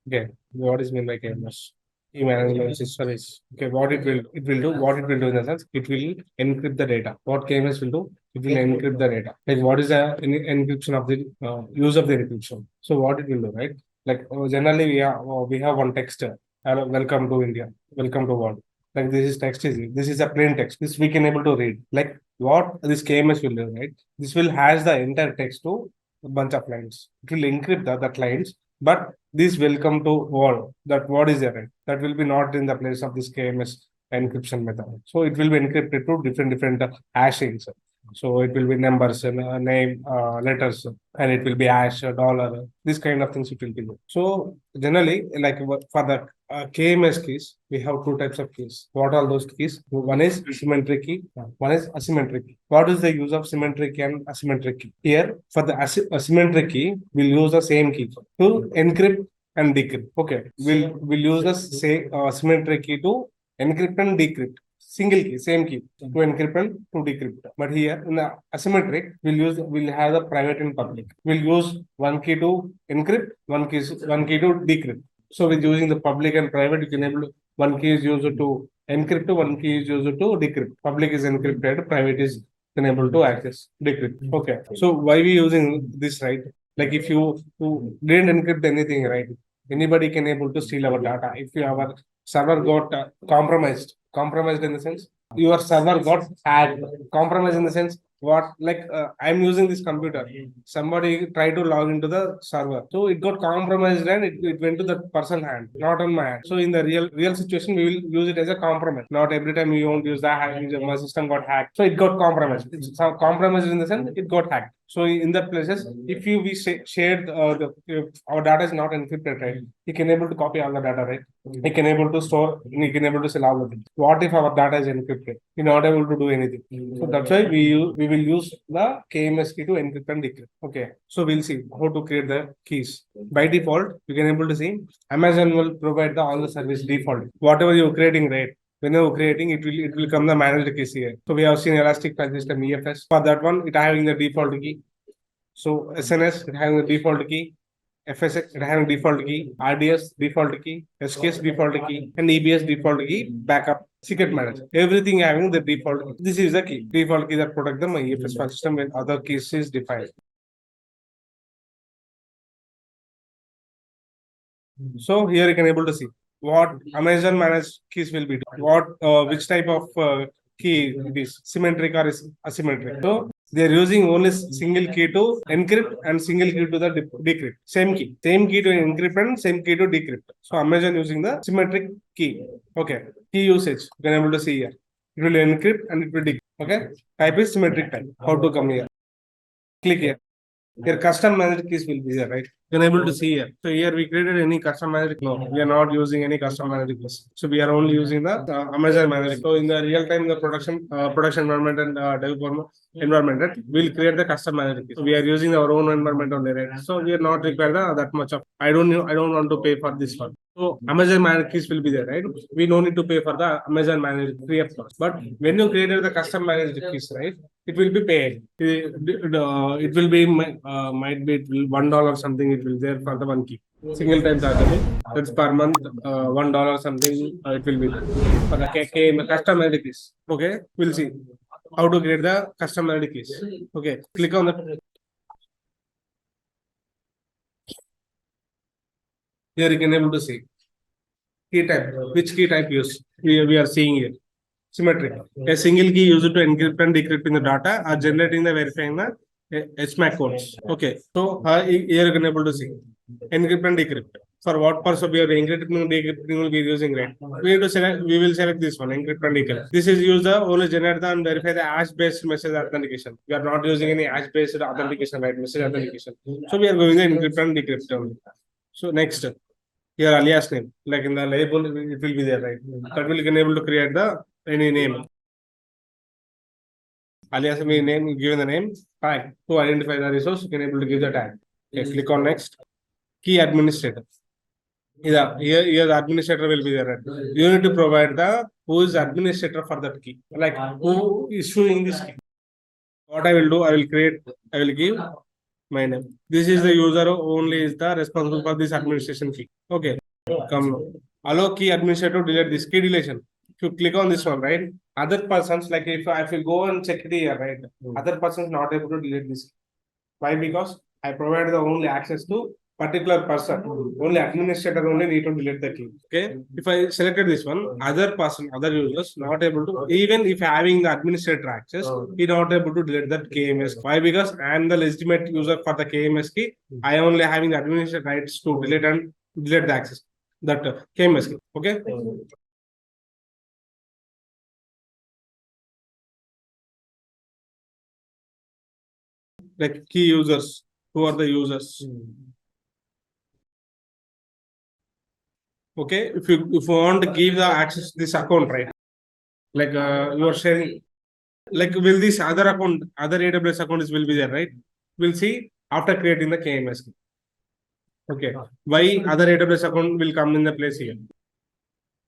Okay, what is meant by KMS? Key Management Service. Okay, what it will do in the sense, it will encrypt the data. What KMS will do, it will encrypt the data. Like what is the encryption of the use of the encryption? So what it will do, right? Like generally we have one text. Hello, welcome to India. Welcome to world. Like this is text is this is a plain text. This we can able to read. Like what this KMS will do, right? This will has the entire text to a bunch of lines. It will encrypt that lines, but this welcome to wall, that what is there, right? That will be not in the place of this KMS encryption method. So it will be encrypted to different hashings. So it will be numbers and name, letters, and it will be hash, dollar, this kind of things it will be. So generally, like for the KMS keys, we have two types of keys. What are those keys? One is symmetric key, one is asymmetric key. What is the use of symmetric and asymmetric key? Here, for the asymmetric key, we'll use the same key to encrypt and decrypt. Okay, we'll use the say symmetric key to encrypt and decrypt. Single key, same key to encrypt and to decrypt. But here in the asymmetric, we'll have the private and public. We'll use one key to encrypt, one key to decrypt. So with using the public and private, you can able to, one key is used to encrypt, one key is used to decrypt. Public is encrypted, private is able to access decrypt. Okay. So why we using this, right? Like if you didn't encrypt anything, right? Anybody can able to steal our data. If our server got compromised in the sense your server got hacked, compromised in the sense what, like I'm using this computer, somebody tried to log into the server, so it got compromised and it went to the person hand, not on my hand. So in the real situation we will use it as a compromise. Not every time you won't use that hack, my system got hacked, so it got compromised. It's compromised in the sense it got hacked. So in that places, if shared our data is not encrypted, right? He can able to copy all the data, right? He can able to store, he can able to sell all of it. What if our data is encrypted? We're not able to do anything. So that's why we will use the KMS key to encrypt and decrypt. Okay. So we'll see how to create the keys. By default, you can able to see Amazon will provide the all the service default. Whatever you're creating, right? Whenever creating, it will come the managed keys here. So we have seen Elastic File System EFS. For that one, it having the default key. So SNS, it having the default key. FSX, it having default key. RDS default key. SKS default key. And EBS default key. Backup. Secret manager. Everything having the default key. This is the key. Default key that protect the EFS file system when other keys is defined. So here you can able to see what Amazon managed keys will be. What which type of key it is, symmetric or asymmetric. So they are using only single key to encrypt and single key to the decrypt. Same key to encrypt and same key to decrypt. So Amazon using the symmetric key. Okay, key usage. You can able to see here. It will encrypt and it will decrypt. Okay, type is symmetric type. How to come here? Click here. Here custom managed keys will be there, right? You can able to see here. So here we created any custom managed. No, we are not using any custom managed keys. So we are only using the Amazon managed. So in the real time, the production environment and development environment, right, we'll create the custom managed keys. So we are using our own environment only, right? So we are not required that much of. I don't want to pay for this one. So Amazon managed keys will be there, right? We don't need to pay for the Amazon managed free of cost. But when you created the custom managed keys, right? It will be paid. It will be might be $1 something. It will there for the one key. Single time chargeable. That's per month. $1 something. It will be for the custom managed keys. Okay, we'll see how to create the custom managed keys. Okay, click on the. Here you can able to see key type. Which key type use we are seeing here. Symmetric. A single key used to encrypt and decrypt in the data or generating the verifying the HMAC codes. Okay. So here you can able to see encrypt and decrypt. For what purpose we are encrypting and decrypting will be using, right? We need to select. We will select this one, encrypt and decrypt. This is used the only generate and verify the hash-based message authentication. We are not using any hash-based authentication, right? Message authentication. So we are going the encrypt and decrypt only. So next. Here alias name, like in the label, it will be there, right? That will enable to create the any name. Alias name, given the name, tag to identify the resource, you can able to give the tag. Okay, click on next. Key administrator. Here the administrator will be there. Right? You need to provide the who is administrator for that key, like who is issuing this key. What I will do, I will give my name. This is the user who only is the responsible for this administration key. Okay, come now. Allow key administrator to delete this key deletion. If you click on this one, right? Other persons, like if you go and check it here, right? Other persons not able to delete this. Why? Because I provide the only access to particular person. Only administrator only need to delete the key. Okay. If I selected this one, other person, other users not able to, even if having the administrator access, he not able to delete that KMS. Why? Because I am the legitimate user for the KMS key. I only having the administrator rights to delete and delete the access. That KMS key. Okay. Like key users. Who are the users? Okay, if you want to give the access to this account, right? Like you are sharing, like will this other account, other AWS accounts will be there, right? We'll see after creating the KMS. Okay, why other AWS account will come in the place here?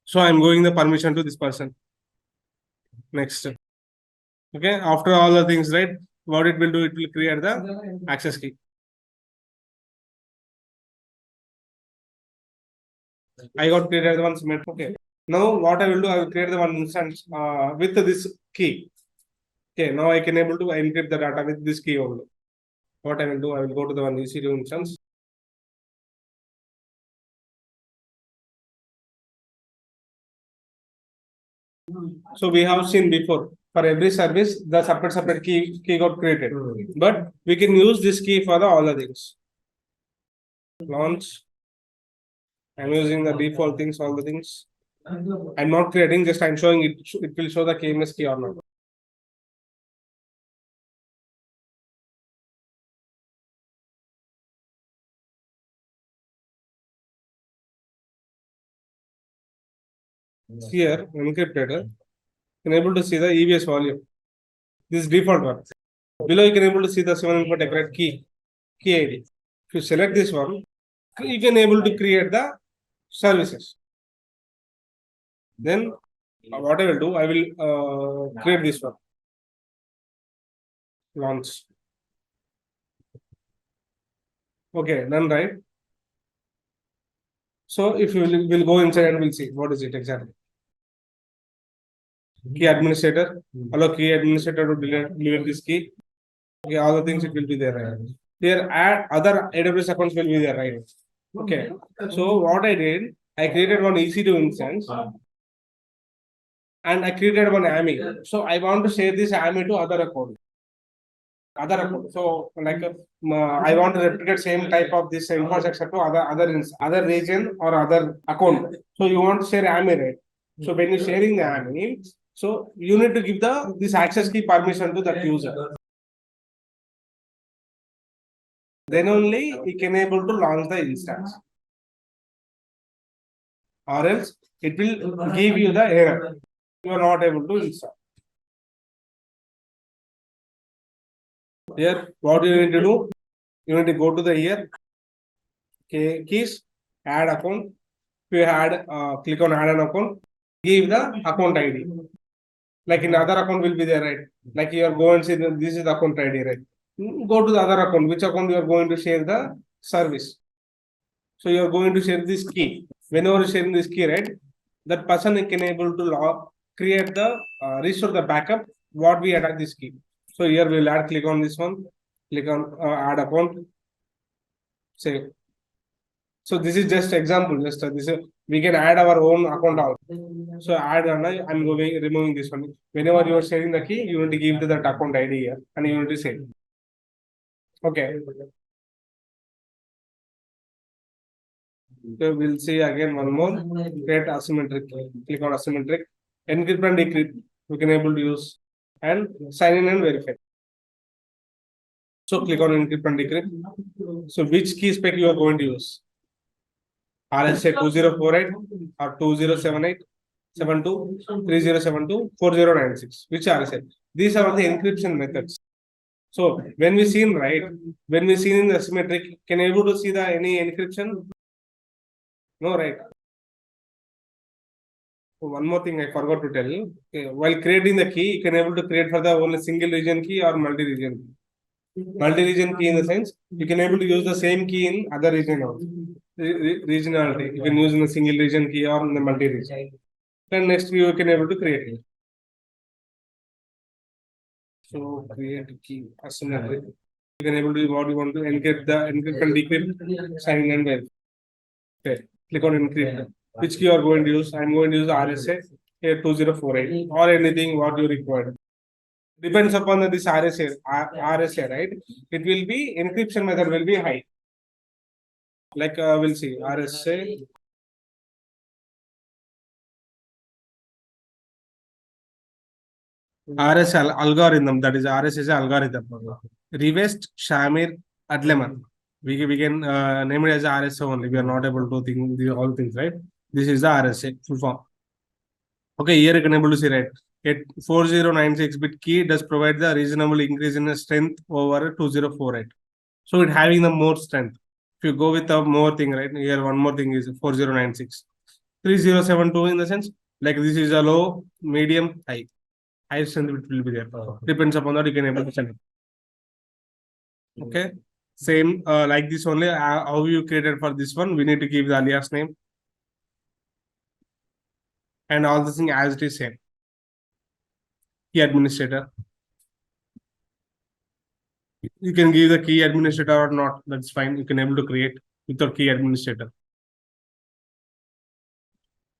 So I'm going the permission to this person. Next. Okay, after all the things, right? What it will do, it will create the access key. I got created one submit. Okay. Now what I will do, I will create the one instance with this key. Okay, now I can able to encrypt the data with this key only. What I will do, I will go to the one EC2 instance. So we have seen before, for every service, the separate key got created. But we can use this key for the all the things. Launch. I'm using the default things, all the things. I'm not creating, just I'm showing it. It will show the KMS key or not. Here, encrypted, you can able to see the EBS volume. This is default one. Below, you can able to see the 7 decrypt key ID. If you select this one, you can able to create the services. Then what I will do, I will create this one. Launch. Okay, done, right? So if you will go inside and we'll see what is it exactly. Key administrator, allow key administrator to delete this key. Okay, all the things it will be there, right? Here add other AWS accounts will be there, right? Okay. So what I did, I created one EC2 instance and I created one AMI. So I want to share this AMI to other account. Other account. So like I want to replicate same type of this infrastructure to other region or other account. So you want to share AMI, right? So when you're sharing the AMI, so you need to give this access key permission to that user. Then only you can able to launch the instance. Or else it will give you the error. You are not able to install. Here, what you need to do? You need to go to the here. Keys, add account. If you add, click on add an account. Give the account ID. Like in other account will be there, right? Like you are going to see this is the account ID, right? Go to the other account. Which account you are going to share the service? So you are going to share this key. Whenever you sharing this key, right? That person can able to create the restore the backup. What we add this key. So here we'll add. Click on this one. Click on add account. Save. So this is just example. Just this is, we can add our own account also. So add and I'm removing this one. Whenever you are sharing the key, you need to give to that account ID here and you need to save. Okay. So we'll see again one more. Create asymmetric. Click on asymmetric. Encrypt and decrypt. We can able to use and sign in and verify. So click on encrypt and decrypt. So which key spec you are going to use? RSA 2048 or 2078 72 3072 4096. Which RSA? These are the encryption methods. So when we seen right, when we seen in the asymmetric, can you able to see the any encryption? No, right. One more thing I forgot to tell you. Okay, while creating the key, you can able to create for the only single region key or multi-region key. Multi-region key in the sense you can able to use the same key in other region also. Regionality you can use in a single region key or in the multi-region. Then next you can able to create it. So create key asymmetric. You can able to do what you want to encrypt and decrypt, sign and verify. Okay. Click on encrypt. Which key you are going to use? I'm going to use RSA here 2048 or anything what you require. Depends upon this RSA, right? It will be encryption method will be high. Like we'll see RSA. Algorithm, that is RSS algorithm. Reversed Shamir Adleman. We can name it as RSA only. We are not able to think all things, right? This is the RSA full form. Okay, here you can able to see, right? 4096-bit key does provide the reasonable increase in the strength over 2048. So it having the more strength. If you go with a more thing, right? Here one more thing is 4096. 3072 in the sense like this is a low, medium, high. High strength it will be there. Depends upon that you can able to send it. Okay. Same like this only. How you created for this one? We need to give the alias name and all the thing as it is same. Key administrator. You can give the key administrator or not. That's fine. You can able to create without key administrator.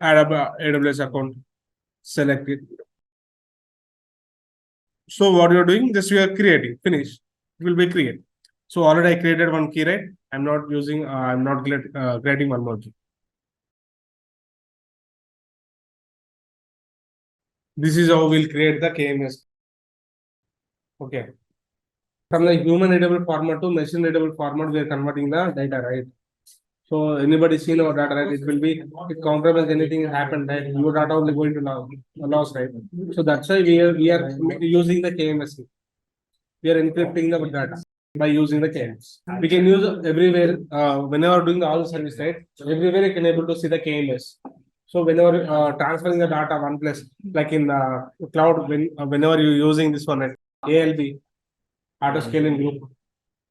Add up AWS account. Select it. So what you're doing, just you are creating. Finish. It will be create. So already I created one key, right? I'm not using. I'm not creating one more key. This is how we'll create the KMS. Okay. From the human readable format to machine readable format, we are converting the data, right? So anybody seen our data, right? It will be if compromise anything happened, right? Your data only going to loss, right? So that's why we are using the KMS. We are encrypting the data by using the KMS. We can use everywhere whenever doing the all service, right? Everywhere you can able to see the KMS. So whenever transferring the data one place, like in the cloud, whenever you're using this one, right? ALB, auto scaling group,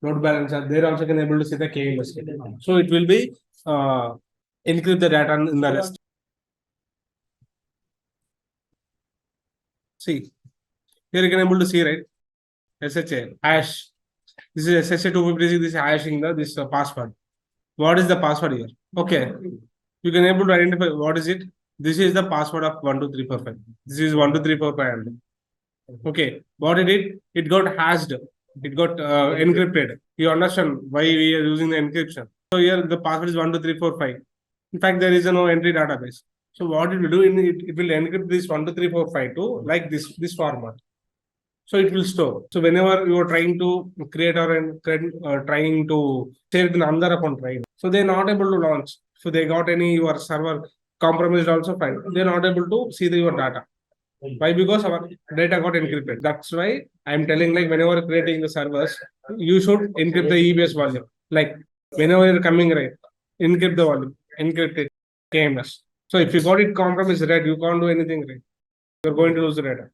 load balancer, they're also can able to see the KMS. So it will be encrypt the data in the rest. See, here you can able to see, right? SHA hash. This is SHA 256. This is hashing this password. What is the password here? Okay, you can able to identify what is it. This is the password of 12345. This is 12345. Okay, what it did? It got hashed. It got encrypted. You understand why we are using the encryption. So here the password is 12345. In fact, there is no entry database. So what it will do, it will encrypt this 12345 to like this format. So it will store. So whenever you are trying to create or trying to share it in another account, right? So they're not able to launch. So they got any your server compromised also fine. They're not able to see your data. Why? Because our data got encrypted. That's why I'm telling like whenever creating the servers, you should encrypt the EBS volume. Like whenever you're coming right, encrypt the volume, encrypt it, KMS. So if you got it compromised, right, you can't do anything right. You're going to lose the data.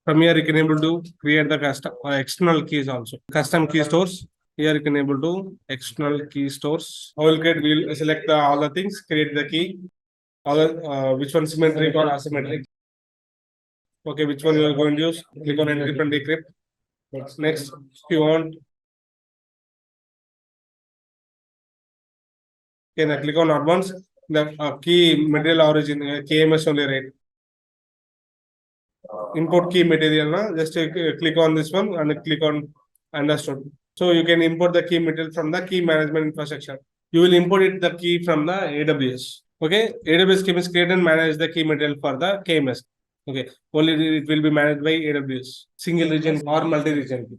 From here, you can able to create the custom external keys also. Custom key stores. Here you can able to external key stores. How will create? We'll select all the things. Create the key. All which one symmetric or asymmetric. Okay, which one you are going to use? Click on encrypt and decrypt. Next, if you want, can I click on advanced? The key material origin KMS only, right? Import key material. Just click on this one and click on understood. So you can import the key material from the key management infrastructure. You will import it the key from the AWS. Okay, AWS KMS create and manage the key material for the KMS. Okay, only it will be managed by AWS. Single region or multi-region key.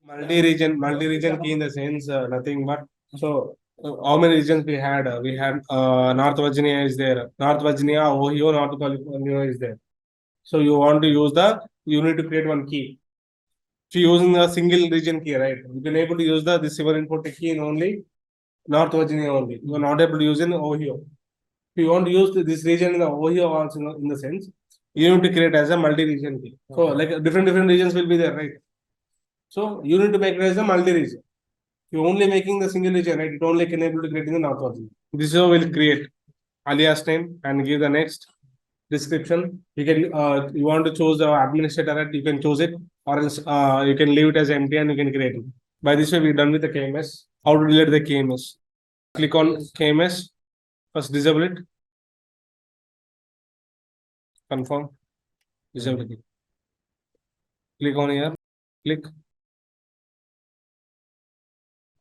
Multi-region key in the sense nothing but so. How many regions we had? We had North Virginia is there. North Virginia, Ohio, North California is there. So you want to use you need to create one key. So using a single region key, right? You can able to use this silver input key in only North Virginia only. You are not able to use in Ohio. If you want to use this region in the Ohio also in the sense, you need to create as a multi-region key. So like different regions will be there, right? So you need to make it as a multi-region. You're only making the single region, right? It only can able to create in the North Virginia. This is how we'll create alias name and give the next description. You can you want to choose the administrator, right? You can choose it, or else you can leave it as empty and you can create it. By this way, we're done with the KMS. How to delete the KMS? Click on KMS. First, disable it. Confirm. Disable it. Click on here. Click.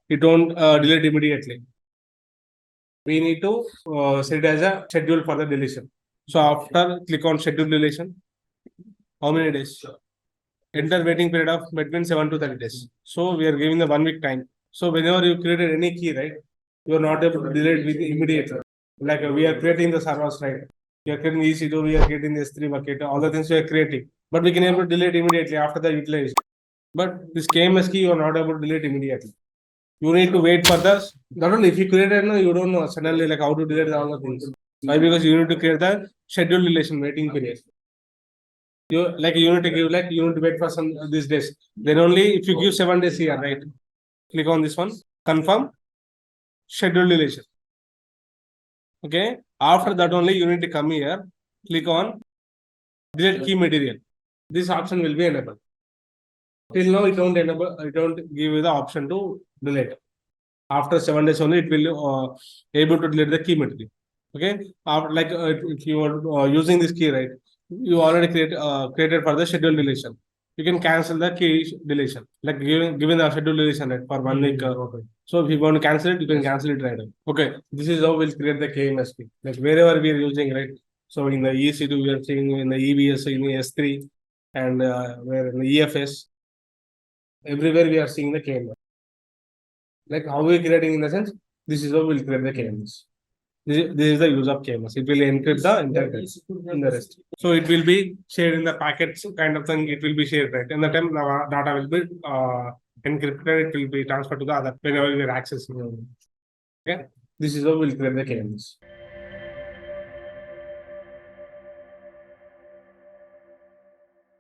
It won't delete immediately. We need to set it as a schedule for the deletion. So after click on schedule deletion, how many days? Enter waiting period of between 7 to 30 days. So we are giving the 1 week time. So whenever you created any key, right, you are not able to delete with immediately. Like we are creating the servers, right? We are creating EC2, we are creating the S3 bucket, all the things we are creating. But we can able to delete immediately after the utilization. But this KMS key, you are not able to delete immediately. You need to wait for the, not only if you created, no, you don't know suddenly like how to delete all the things. Why? Because you need to create the schedule relation waiting period. You like you need to give like you need to wait for some these days. Then only if you give 7 days here, right? Click on this one, confirm schedule relation. Okay. After that only you need to come here, click on delete key material. This option will be enabled. Till now it don't enable, it don't give you the option to delete. After 7 days only it will able to delete the key material. Okay. After, like if you are using this key, right? You already created for the schedule deletion. You can cancel the key deletion, like given the schedule deletion right, for 1 week. Okay. So if you want to cancel it, you can cancel it right away. Okay. This is how we'll create the KMS key. Like wherever we are using, right? So in the EC2, we are seeing in the EBS, in the S3, and where in the EFS, everywhere we are seeing the KMS. Like how we creating in the sense, this is how we'll create the KMS. This is the use of KMS. It will encrypt the entire in the rest. So it will be shared in the packets kind of thing. It will be shared, right? And the time the data will be encrypted, it will be transferred to the other whenever we are accessing. Okay. This is how we'll create the KMS.